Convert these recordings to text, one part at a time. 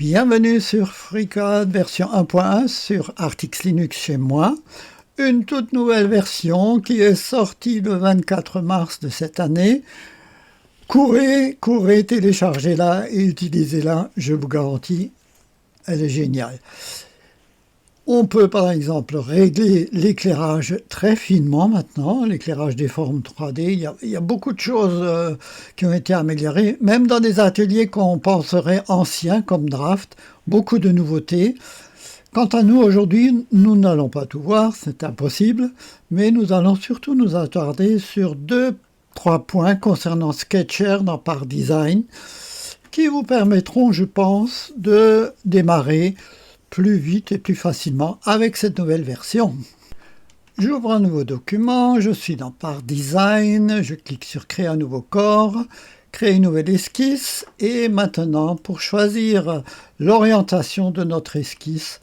Bienvenue sur FreeCode version 1.1 sur Artix Linux chez moi. Une toute nouvelle version qui est sortie le 24 mars de cette année. Courez, téléchargez-la et utilisez-la, je vous garantis, elle est géniale. On peut par exemple régler l'éclairage très finement maintenant, l'éclairage des formes 3D. Il y a beaucoup de choses qui ont été améliorées, même dans des ateliers qu'on penserait anciens comme Draft, beaucoup de nouveautés. Quant à nous aujourd'hui, nous n'allons pas tout voir, c'est impossible, mais nous allons surtout nous attarder sur 2-3 points concernant Sketcher dans Par Design qui vous permettront, je pense, de démarrer plus vite et plus facilement avec cette nouvelle version. J'ouvre un nouveau document, je suis dans Par Design, je clique sur Créer un nouveau corps, créer une nouvelle esquisse et maintenant pour choisir l'orientation de notre esquisse,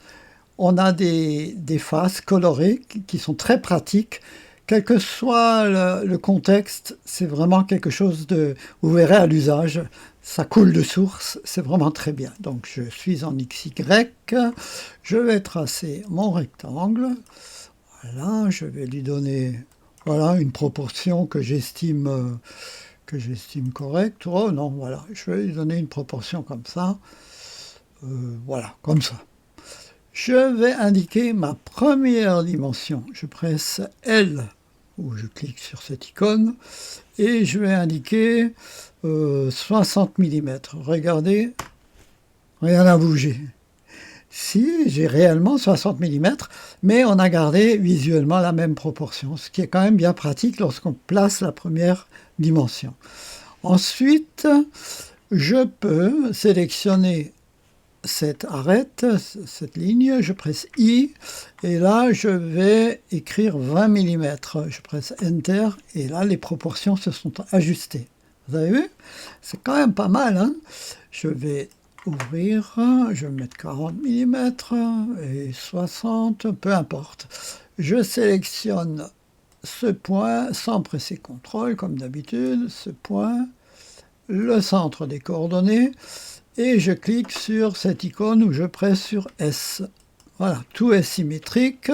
on a des faces colorées qui sont très pratiques. Quel que soit le contexte, c'est vraiment quelque chose de... Vous verrez à l'usage, ça coule de source, c'est vraiment très bien. Donc je suis en XY, je vais tracer mon rectangle. Voilà, je vais lui donner une proportion que j'estime correcte. Oh non, voilà, je vais lui donner une proportion comme ça. Voilà, comme ça. Je vais indiquer ma première dimension. Je presse L, ou je clique sur cette icône, et je vais indiquer 60 mm. Regardez, rien n'a bougé. Si, j'ai réellement 60 mm, mais on a gardé visuellement la même proportion, ce qui est quand même bien pratique lorsqu'on place la première dimension. Ensuite, je peux sélectionner cette arête, cette ligne, je presse I, et là je vais écrire 20 mm. Je presse Enter, et là les proportions se sont ajustées. Vous avez vu? C'est quand même pas mal, hein? Je vais ouvrir, je vais mettre 40 mm et 60, peu importe. Je sélectionne ce point sans presser CTRL comme d'habitude, ce point, le centre des coordonnées, et je clique sur cette icône où je presse sur S. Voilà, tout est symétrique.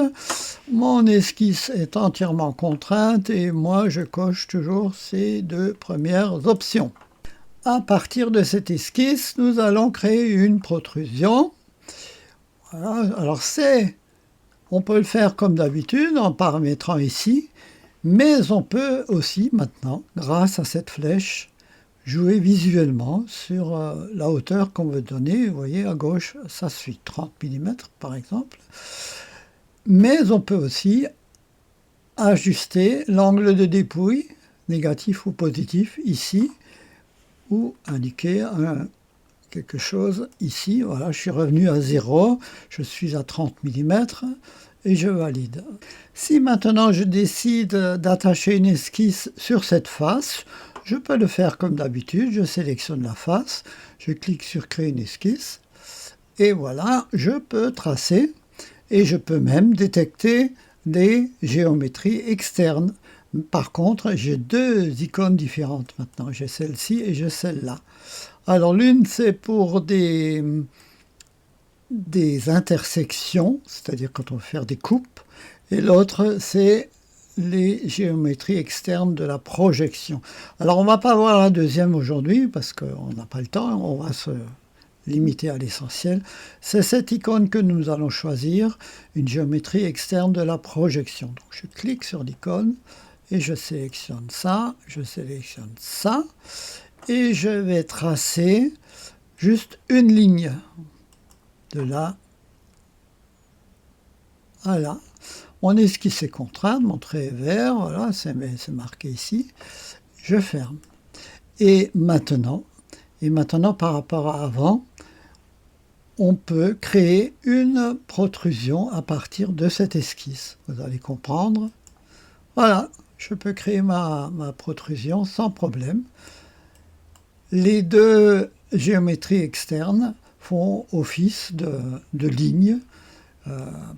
Mon esquisse est entièrement contrainte et moi je coche toujours ces deux premières options. À partir de cette esquisse, nous allons créer une protrusion. Voilà, alors on peut le faire comme d'habitude en paramétrant ici, mais on peut aussi maintenant, grâce à cette flèche, jouer visuellement sur la hauteur qu'on veut donner. Vous voyez, à gauche, ça suit 30 mm par exemple. Mais on peut aussi ajuster l'angle de dépouille, négatif ou positif, ici, ou indiquer quelque chose ici. Voilà, je suis revenu à 0, je suis à 30 mm et je valide. Si maintenant je décide d'attacher une esquisse sur cette face, je peux le faire comme d'habitude, je sélectionne la face, je clique sur Créer une esquisse, et voilà, je peux tracer, et je peux même détecter des géométries externes. Par contre, j'ai deux icônes différentes maintenant, j'ai celle-ci et j'ai celle-là. Alors l'une, c'est pour des intersections, c'est-à-dire quand on veut faire des coupes, et l'autre, c'est les géométries externes de la projection. Alors on ne va pas voir la deuxième aujourd'hui parce qu'on n'a pas le temps, on va se limiter à l'essentiel. C'est cette icône que nous allons choisir, une géométrie externe de la projection. Donc je clique sur l'icône et je sélectionne ça, et je vais tracer juste une ligne de là à là. Mon esquisse est contrainte, mon trait est vert, voilà, c'est marqué ici. Je ferme. Et maintenant, par rapport à avant, on peut créer une protrusion à partir de cette esquisse. Vous allez comprendre. Voilà, je peux créer ma protrusion sans problème. Les deux géométries externes font office de lignes,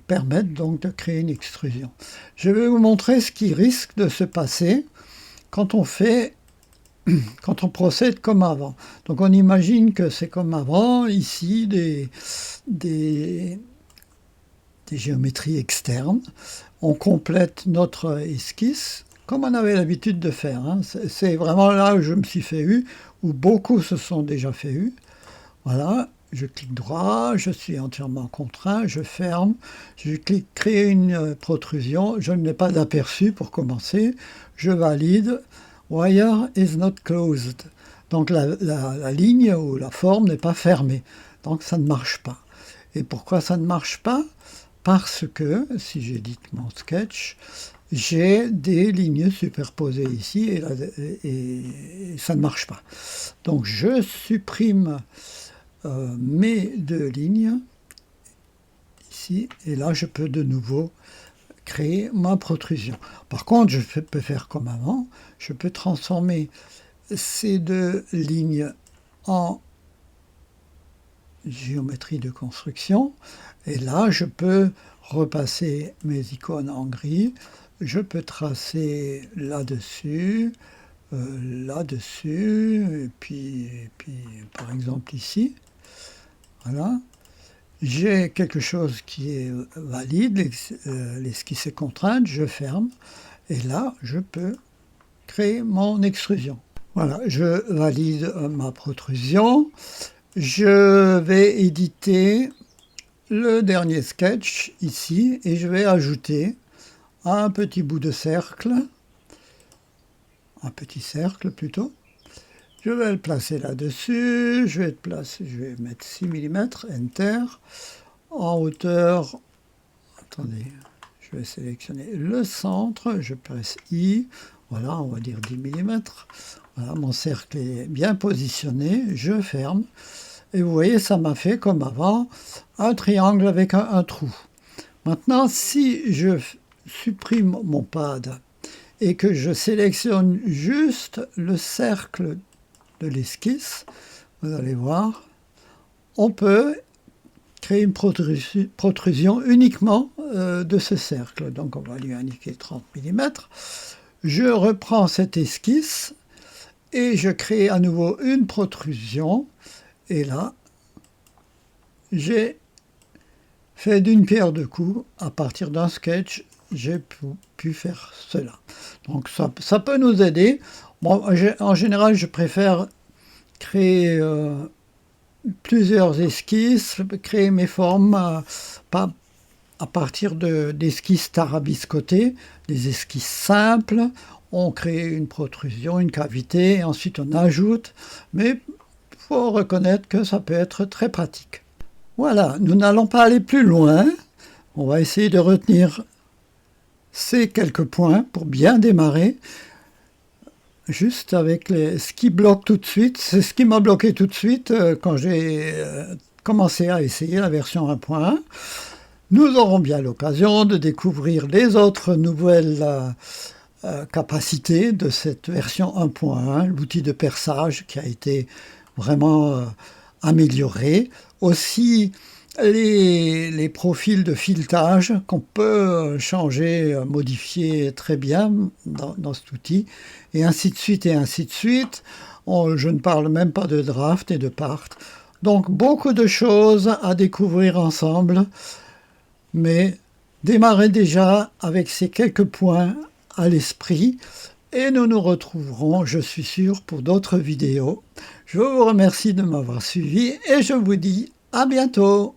permettent donc de créer une extrusion. Je vais vous montrer ce qui risque de se passer quand on fait quand on procède comme avant. Donc on imagine que c'est comme avant, ici, des géométries externes. On complète notre esquisse comme on avait l'habitude de faire. Hein. C'est vraiment là où je me suis fait eu, où beaucoup se sont déjà fait eu. Voilà, je clique droit, je suis entièrement contraint, je ferme, je clique créer une protrusion, je n'ai pas d'aperçu pour commencer, je valide, wire is not closed. Donc la ligne ou la forme n'est pas fermée, donc ça ne marche pas. Et pourquoi ça ne marche pas? Parce que, si j'édite mon sketch, j'ai des lignes superposées ici et ça ne marche pas. Donc je supprime mes deux lignes ici et là je peux de nouveau créer ma protrusion. Par contre, je peux faire comme avant, je peux transformer ces deux lignes en géométrie de construction et là je peux repasser mes icônes en gris, je peux tracer là-dessus, là-dessus, et puis par exemple ici, voilà. J'ai quelque chose qui est valide, l'esquisse est contrainte, je ferme, et là je peux créer mon extrusion. Voilà, je valide ma protrusion, je vais éditer le dernier sketch ici, et je vais ajouter un petit bout de cercle, un petit cercle plutôt. Je vais le placer là-dessus, je vais mettre 6 mm, Enter, en hauteur, attendez, je vais sélectionner le centre, je presse I, voilà, on va dire 10 mm, voilà, mon cercle est bien positionné, je ferme, et vous voyez, ça m'a fait comme avant, un triangle avec un trou. Maintenant, si je supprime mon pad et que je sélectionne juste le cercle de l'esquisse, vous allez voir, on peut créer une protrusion uniquement de ce cercle. Donc on va lui indiquer 30 mm. Je reprends cette esquisse et je crée à nouveau une protrusion. Et là, j'ai fait d'une pierre deux coups. À partir d'un sketch, j'ai pu faire cela. Donc ça peut nous aider. Bon, en général, je préfère créer plusieurs esquisses, créer mes formes pas à partir d'esquisses tarabiscotées, des esquisses simples. On crée une protrusion, une cavité, et ensuite on ajoute. Mais il faut reconnaître que ça peut être très pratique. Voilà, nous n'allons pas aller plus loin. On va essayer de retenir ces quelques points pour bien démarrer. Juste avec ce qui bloque tout de suite, c'est ce qui m'a bloqué tout de suite quand j'ai commencé à essayer la version 1.1. Nous aurons bien l'occasion de découvrir les autres nouvelles capacités de cette version 1.1, l'outil de perçage qui a été vraiment amélioré. Aussi, les profils de filetage qu'on peut changer, modifier très bien dans cet outil, et ainsi de suite, et ainsi de suite. Je ne parle même pas de draft et de part. Donc, beaucoup de choses à découvrir ensemble, mais démarrez déjà avec ces quelques points à l'esprit, et nous nous retrouverons, je suis sûr, pour d'autres vidéos. Je vous remercie de m'avoir suivi, et je vous dis à bientôt.